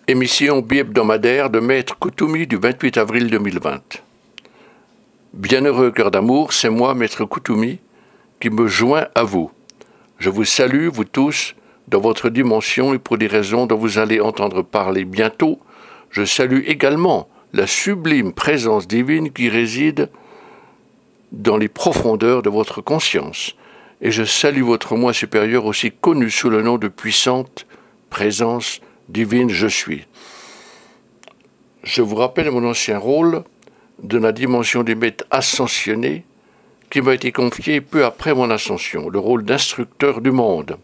Émission bi-hebdomadaire de Maître Koutoumi du 28 avril 2020. Bienheureux cœur d'amour, c'est moi, Maître Koutoumi, qui me joins à vous. Je vous salue, vous tous, dans votre dimension et pour des raisons dont vous allez entendre parler bientôt. Je salue également la sublime présence divine qui réside dans les profondeurs de votre conscience. Et je salue votre moi supérieur aussi connu sous le nom de puissante présence divine je suis. Je vous rappelle mon ancien rôle de la dimension des maîtres ascensionnés qui m'a été confié peu après mon ascension, le rôle d'instructeur du monde.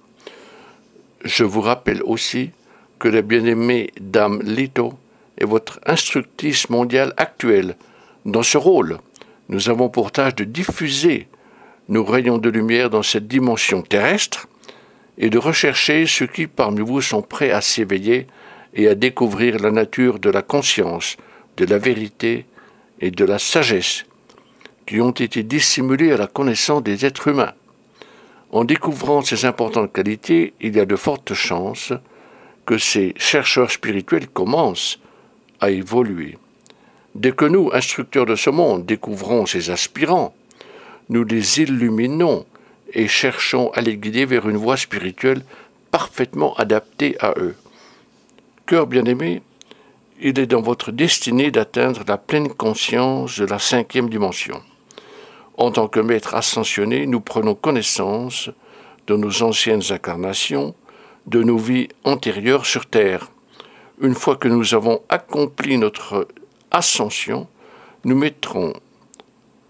Je vous rappelle aussi que la bien-aimée Dame Leto est votre instructrice mondiale actuelle. Dans ce rôle, nous avons pour tâche de diffuser nos rayons de lumière dans cette dimension terrestre et de rechercher ceux qui parmi vous sont prêts à s'éveiller et à découvrir la nature de la conscience, de la vérité et de la sagesse qui ont été dissimulées à la connaissance des êtres humains. En découvrant ces importantes qualités, il y a de fortes chances que ces chercheurs spirituels commencent à évoluer. Dès que nous, instructeurs de ce monde, découvrons ces aspirants, nous les illuminons et cherchons à les guider vers une voie spirituelle parfaitement adaptée à eux. Cœur bien-aimé, il est dans votre destinée d'atteindre la pleine conscience de la 5e dimension. En tant que maîtres ascensionnés, nous prenons connaissance de nos anciennes incarnations, de nos vies antérieures sur Terre. Une fois que nous avons accompli notre ascension, nous mettrons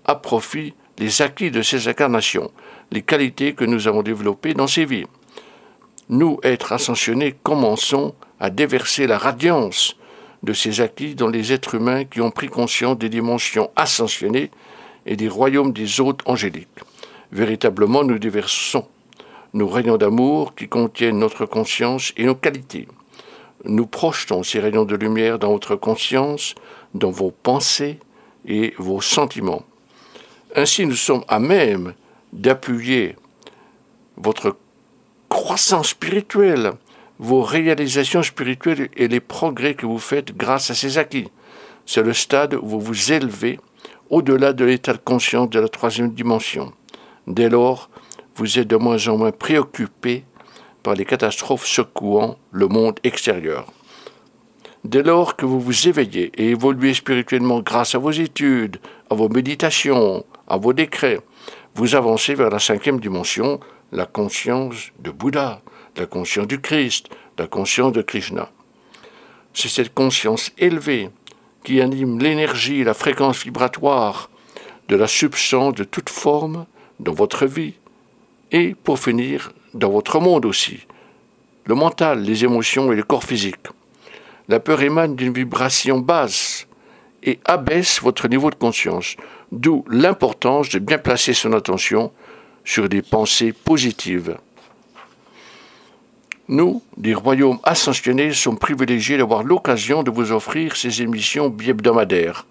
à profit les acquis de ces incarnations, les qualités que nous avons développées dans ces vies. Nous, êtres ascensionnés, commençons à déverser la radiance de ces acquis dans les êtres humains qui ont pris conscience des dimensions ascensionnées et des royaumes des hôtes angéliques. Véritablement, nous déversons nos rayons d'amour qui contiennent notre conscience et nos qualités. Nous projetons ces rayons de lumière dans votre conscience, dans vos pensées et vos sentiments. Ainsi, nous sommes à même d'appuyer votre croissance spirituelle, vos réalisations spirituelles et les progrès que vous faites grâce à ces acquis. C'est le stade où vous vous élevez au-delà de l'état de conscience de la 3e dimension. Dès lors, vous êtes de moins en moins préoccupé par les catastrophes secouant le monde extérieur. Dès lors que vous vous éveillez et évoluez spirituellement grâce à vos études, à vos méditations, à vos décrets, vous avancez vers la 5e dimension, la conscience de Bouddha, la conscience du Christ, la conscience de Krishna. C'est cette conscience élevée qui anime l'énergie et la fréquence vibratoire de la substance de toute forme dans votre vie et, pour finir, dans votre monde aussi, le mental, les émotions et le corps physique. La peur émane d'une vibration basse et abaisse votre niveau de conscience, d'où l'importance de bien placer son attention sur des pensées positives. Nous, des royaumes ascensionnés, sommes privilégiés d'avoir l'occasion de vous offrir ces émissions bi-hebdomadaires.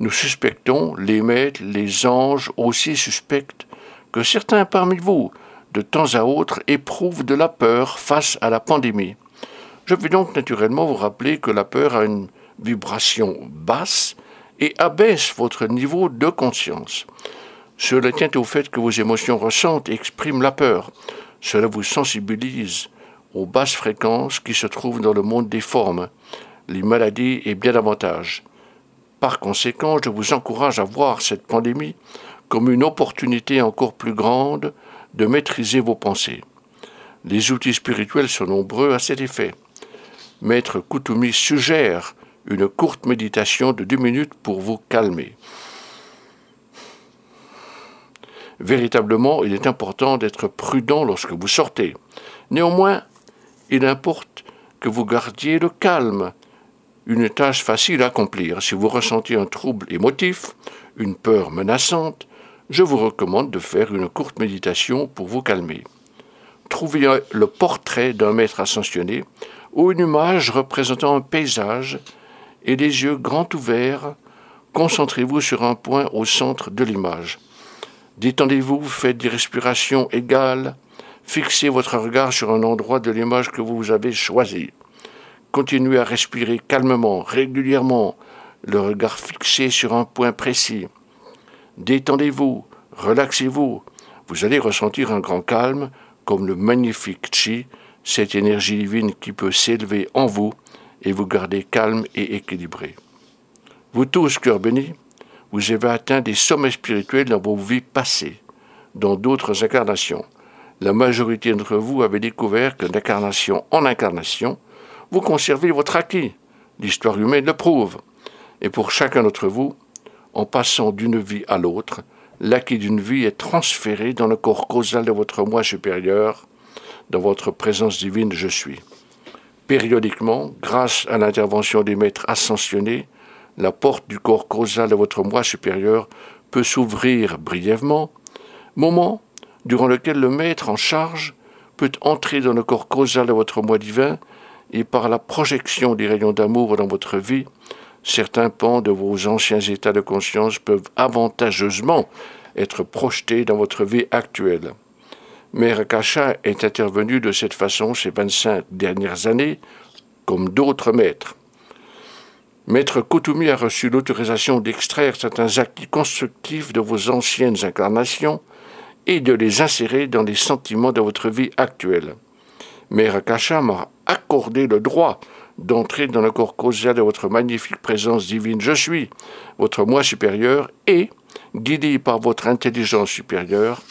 Nous suspectons, les maîtres, les anges aussi suspectent, que certains parmi vous, de temps à autre, éprouvent de la peur face à la pandémie. Je vais donc naturellement vous rappeler que la peur a une vibration basse et abaisse votre niveau de conscience. Cela tient au fait que vos émotions ressentent et expriment la peur. Cela vous sensibilise aux basses fréquences qui se trouvent dans le monde des formes, les maladies et bien davantage. Par conséquent, je vous encourage à voir cette pandémie comme une opportunité encore plus grande de maîtriser vos pensées. Les outils spirituels sont nombreux à cet effet. Maître Koutoumi suggère une courte méditation de 2 minutes pour vous calmer. Véritablement, il est important d'être prudent lorsque vous sortez. Néanmoins, il importe que vous gardiez le calme, une tâche facile à accomplir. Si vous ressentez un trouble émotif, une peur menaçante, je vous recommande de faire une courte méditation pour vous calmer. Trouvez le portrait d'un maître ascensionné ou une image représentant un paysage et les yeux grands ouverts, concentrez-vous sur un point au centre de l'image. Détendez-vous, faites des respirations égales, fixez votre regard sur un endroit de l'image que vous avez choisi. Continuez à respirer calmement, régulièrement, le regard fixé sur un point précis. Détendez-vous, relaxez-vous. Vous allez ressentir un grand calme, comme le magnifique Chi, cette énergie divine qui peut s'élever en vous et vous garder calme et équilibré. Vous tous, cœurs bénis, vous avez atteint des sommets spirituels dans vos vies passées, dans d'autres incarnations. La majorité d'entre vous avez découvert que d'incarnation en incarnation, vous conservez votre acquis. L'histoire humaine le prouve. Et pour chacun d'entre vous, en passant d'une vie à l'autre, l'acquis d'une vie est transféré dans le corps causal de votre moi supérieur, dans votre présence divine je suis. Périodiquement, grâce à l'intervention des maîtres ascensionnés, la porte du corps causal de votre moi supérieur peut s'ouvrir brièvement, moment durant lequel le maître en charge peut entrer dans le corps causal de votre moi divin et par la projection des rayons d'amour dans votre vie, certains pans de vos anciens états de conscience peuvent avantageusement être projetés dans votre vie actuelle. Mère Akasha est intervenue de cette façon ces 25 dernières années, comme d'autres maîtres. Maître Kuthumi a reçu l'autorisation d'extraire certains acquis constructifs de vos anciennes incarnations et de les insérer dans les sentiments de votre vie actuelle. Mère Akasha m'a accordé le droit d'entrer dans le corps causal de votre magnifique présence divine je suis, votre moi supérieur, et, guidé par votre intelligence supérieure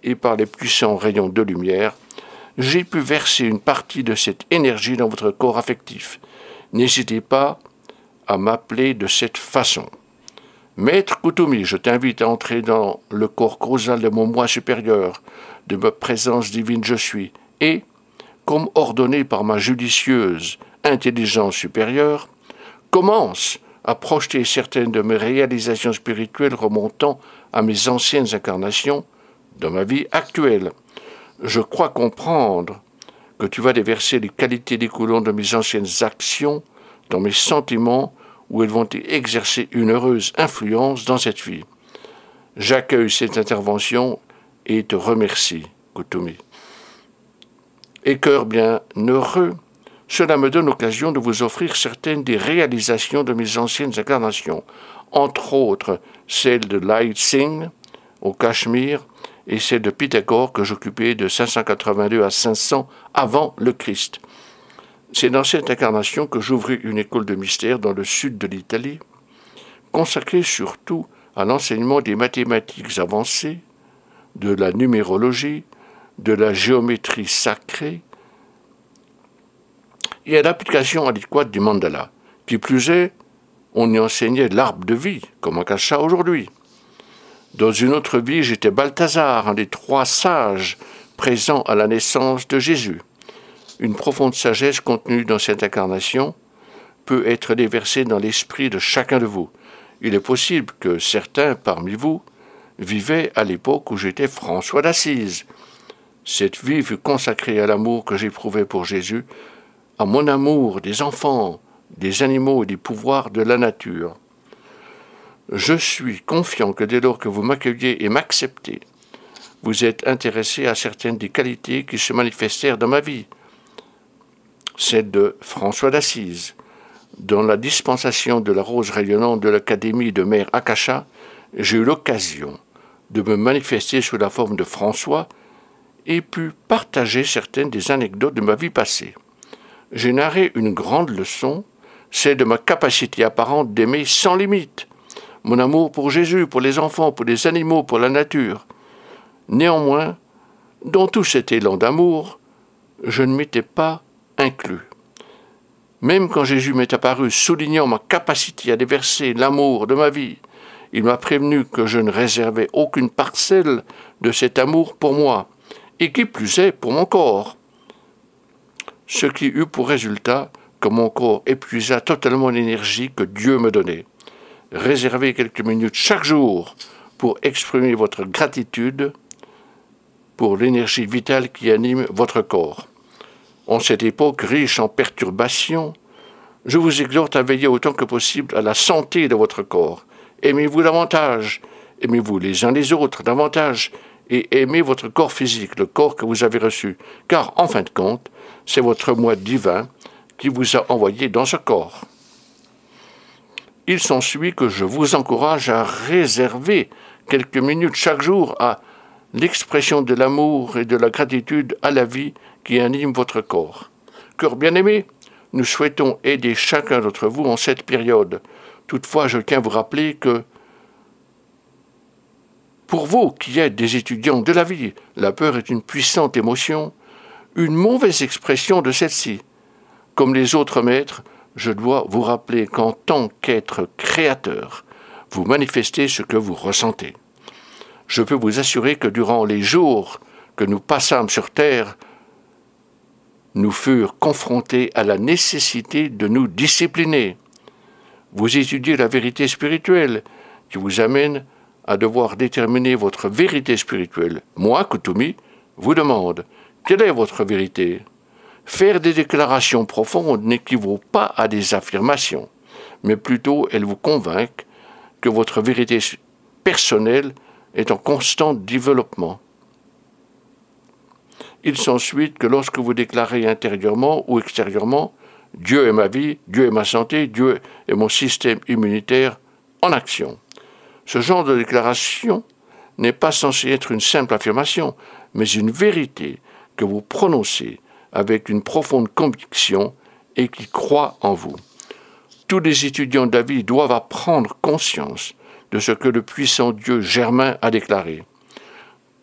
et par les puissants rayons de lumière, j'ai pu verser une partie de cette énergie dans votre corps affectif. N'hésitez pas à m'appeler de cette façon. Maître Kuthumi, je t'invite à entrer dans le corps causal de mon moi supérieur, de ma présence divine je suis, et, comme ordonné par ma judicieuse intelligence supérieure, commence à projeter certaines de mes réalisations spirituelles remontant à mes anciennes incarnations dans ma vie actuelle. Je crois comprendre que tu vas déverser les qualités découlant de mes anciennes actions dans mes sentiments où elles vont exercer une heureuse influence dans cette vie. J'accueille cette intervention et te remercie, Kuthumi. Et cœur bien heureux, cela me donne l'occasion de vous offrir certaines des réalisations de mes anciennes incarnations, entre autres celle de Light Singh au Cachemire et celle de Pythagore que j'occupais de 582 à 500 avant le Christ. C'est dans cette incarnation que j'ouvris une école de mystère dans le sud de l'Italie, consacrée surtout à l'enseignement des mathématiques avancées, de la numérologie, de la géométrie sacrée et à l'application adéquate du mandala. Qui plus est, on y enseignait l'arbre de vie, comme Akasha aujourd'hui. Dans une autre vie, j'étais Balthazar, un des 3 sages présents à la naissance de Jésus. Une profonde sagesse contenue dans cette incarnation peut être déversée dans l'esprit de chacun de vous. Il est possible que certains parmi vous vivaient à l'époque où j'étais François d'Assise. Cette vie fut consacrée à l'amour que j'éprouvais pour Jésus, à mon amour des enfants, des animaux et des pouvoirs de la nature. Je suis confiant que dès lors que vous m'accueillez et m'acceptez, vous êtes intéressé à certaines des qualités qui se manifestèrent dans ma vie, celle de François d'Assise. Dans la dispensation de la rose rayonnante de l'Académie de Mère Akasha, j'ai eu l'occasion de me manifester sous la forme de François et pu partager certaines des anecdotes de ma vie passée. J'ai narré une grande leçon, celle de ma capacité apparente d'aimer sans limite, mon amour pour Jésus, pour les enfants, pour les animaux, pour la nature. Néanmoins, dans tout cet élan d'amour, je ne m'étais pas inclus. Même quand Jésus m'est apparu soulignant ma capacité à déverser l'amour de ma vie, il m'a prévenu que je ne réservais aucune parcelle de cet amour pour moi, et qui plus est pour mon corps. Ce qui eut pour résultat que mon corps épuisa totalement l'énergie que Dieu me donnait. Réservez quelques minutes chaque jour pour exprimer votre gratitude pour l'énergie vitale qui anime votre corps. En cette époque riche en perturbations, je vous exhorte à veiller autant que possible à la santé de votre corps. Aimez-vous davantage, aimez-vous les uns les autres davantage, et aimez votre corps physique, le corps que vous avez reçu, car en fin de compte, c'est votre moi divin qui vous a envoyé dans ce corps. Il s'ensuit que je vous encourage à réserver quelques minutes chaque jour à l'expression de l'amour et de la gratitude à la vie qui anime votre corps. Cœur bien-aimé, nous souhaitons aider chacun d'entre vous en cette période. Toutefois, je tiens à vous rappeler que pour vous qui êtes des étudiants de la vie, la peur est une puissante émotion, une mauvaise expression de celle-ci. Comme les autres maîtres, je dois vous rappeler qu'en tant qu'être créateur, vous manifestez ce que vous ressentez. Je peux vous assurer que durant les jours que nous passâmes sur Terre, nous furent confrontés à la nécessité de nous discipliner. Vous étudiez la vérité spirituelle qui vous amène à devoir déterminer votre vérité spirituelle. Moi, Kuthumi, vous demande, quelle est votre vérité? Faire des déclarations profondes n'équivaut pas à des affirmations, mais plutôt elles vous convainquent que votre vérité personnelle est en constant développement. Il s'ensuit que lorsque vous déclarez intérieurement ou extérieurement « Dieu est ma vie, Dieu est ma santé, Dieu est mon système immunitaire en action », ce genre de déclaration n'est pas censé être une simple affirmation, mais une vérité que vous prononcez avec une profonde conviction et qui croit en vous. Tous les étudiants de la vie doivent prendre conscience de ce que le puissant Dieu Germain a déclaré.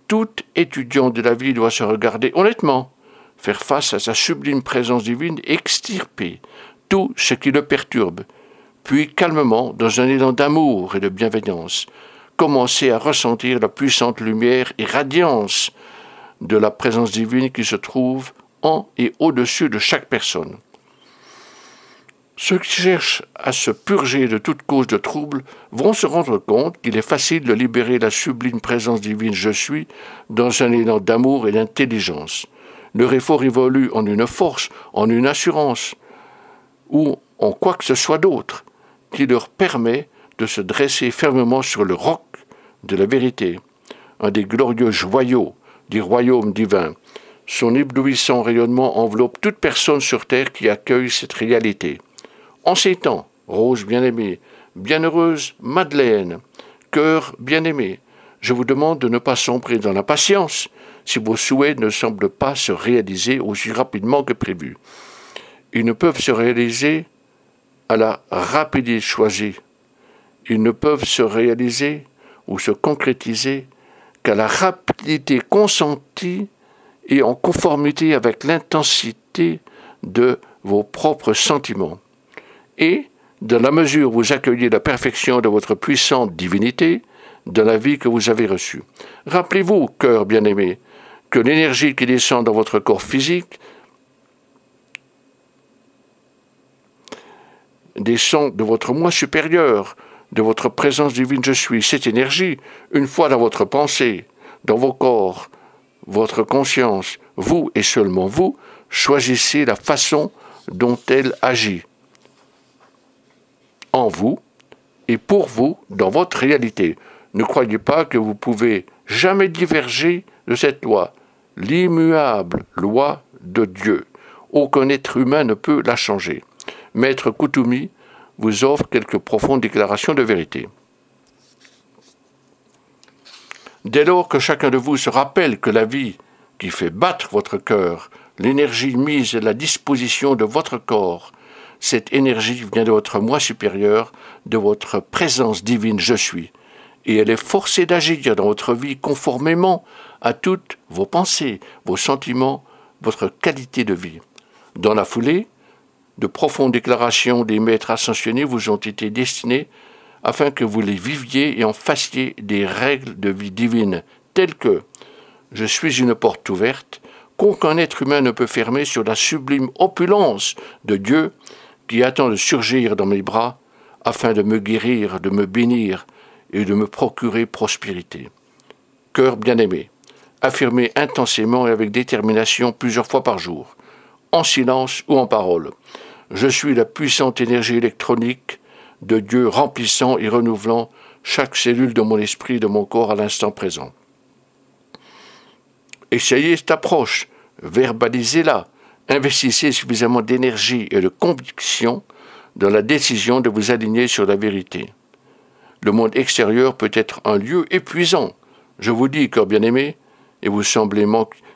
Tout étudiant de la vie doit se regarder honnêtement, faire face à sa sublime présence divine, extirper tout ce qui le perturbe, puis calmement, dans un élan d'amour et de bienveillance, commencer à ressentir la puissante lumière et radiance de la présence divine qui se trouve en et au-dessus de chaque personne. Ceux qui cherchent à se purger de toute cause de trouble vont se rendre compte qu'il est facile de libérer la sublime présence divine « Je suis » dans un élan d'amour et d'intelligence. Leur effort évolue en une force, en une assurance, ou en quoi que ce soit d'autre, qui leur permet de se dresser fermement sur le roc de la vérité, un des glorieux joyaux du royaume divin. Son éblouissant rayonnement enveloppe toute personne sur terre qui accueille cette réalité. En ces temps, Rose bien-aimée, bienheureuse Madeleine, cœur bien-aimé, je vous demande de ne pas sombrer dans l'impatience si vos souhaits ne semblent pas se réaliser aussi rapidement que prévu. Ils ne peuvent se réaliser à la rapidité choisie. Ils ne peuvent se réaliser ou se concrétiser qu'à la rapidité consentie et en conformité avec l'intensité de vos propres sentiments. Et, dans la mesure où vous accueillez la perfection de votre puissante divinité, dans la vie que vous avez reçue. Rappelez-vous, cœur bien-aimé, que l'énergie qui descend dans votre corps physique descend de votre moi supérieur, de votre présence divine je suis. Cette énergie, une fois dans votre pensée, dans vos corps, votre conscience, vous et seulement vous, choisissez la façon dont elle agit en vous et pour vous dans votre réalité. Ne croyez pas que vous pouvez jamais diverger de cette loi, l'immuable loi de Dieu. Aucun être humain ne peut la changer. Maître Kuthumi vous offre quelques profondes déclarations de vérité. Dès lors que chacun de vous se rappelle que la vie qui fait battre votre cœur, l'énergie mise à la disposition de votre corps, cette énergie vient de votre moi supérieur, de votre présence divine je suis, et elle est forcée d'agir dans votre vie conformément à toutes vos pensées, vos sentiments, votre qualité de vie. Dans la foulée, de profondes déclarations des maîtres ascensionnés vous ont été destinées afin que vous les viviez et en fassiez des règles de vie divine, telles que « Je suis une porte ouverte, qu'aucun être humain ne peut fermer sur la sublime opulence de Dieu qui attend de surgir dans mes bras afin de me guérir, de me bénir et de me procurer prospérité. » Cœur bien-aimé, affirmez intensément et avec détermination plusieurs fois par jour, en silence ou en parole. Je suis la puissante énergie électronique de Dieu remplissant et renouvelant chaque cellule de mon esprit et de mon corps à l'instant présent. Essayez cette approche, verbalisez-la, Investissez suffisamment d'énergie et de conviction dans la décision de vous aligner sur la vérité. Le monde extérieur peut être un lieu épuisant. Je vous dis, cœur bien-aimé, et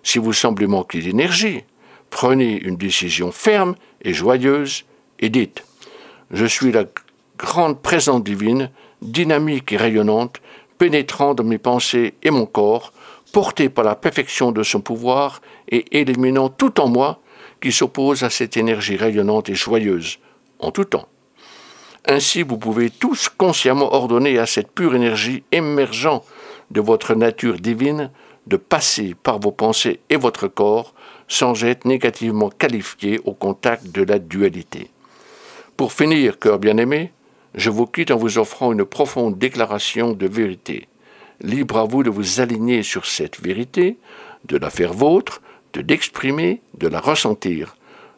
si vous semblez manquer d'énergie, prenez une décision ferme et joyeuse et dites « Je suis la grande présence divine, dynamique et rayonnante, pénétrant dans mes pensées et mon corps, portée par la perfection de son pouvoir et éliminant tout en moi qui s'oppose à cette énergie rayonnante et joyeuse, en tout temps. » Ainsi, vous pouvez tous consciemment ordonner à cette pure énergie émergeant de votre nature divine de passer par vos pensées et votre corps sans être négativement qualifié au contact de la dualité. Pour finir, cœur bien-aimé, je vous quitte en vous offrant une profonde déclaration de vérité. Libre à vous de vous aligner sur cette vérité, de la faire vôtre, de l'exprimer, de la ressentir.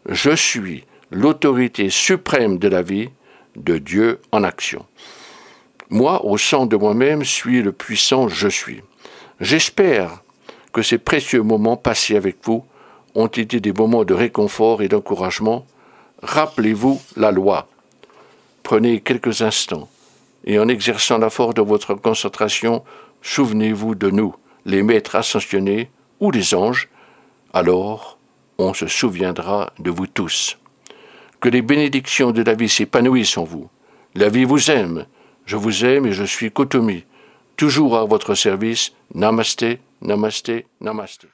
Je suis l'autorité suprême de la vie, de Dieu en action. Moi, au centre de moi-même, suis le puissant je suis. J'espère que ces précieux moments passés avec vous ont été des moments de réconfort et d'encouragement. Rappelez-vous la loi. Prenez quelques instants et en exerçant la force de votre concentration, souvenez-vous de nous, les maîtres ascensionnés ou les anges. Alors, on se souviendra de vous tous. Que les bénédictions de la vie s'épanouissent en vous. La vie vous aime. Je vous aime et je suis Kotomi. Toujours à votre service. Namasté, namasté, namasté.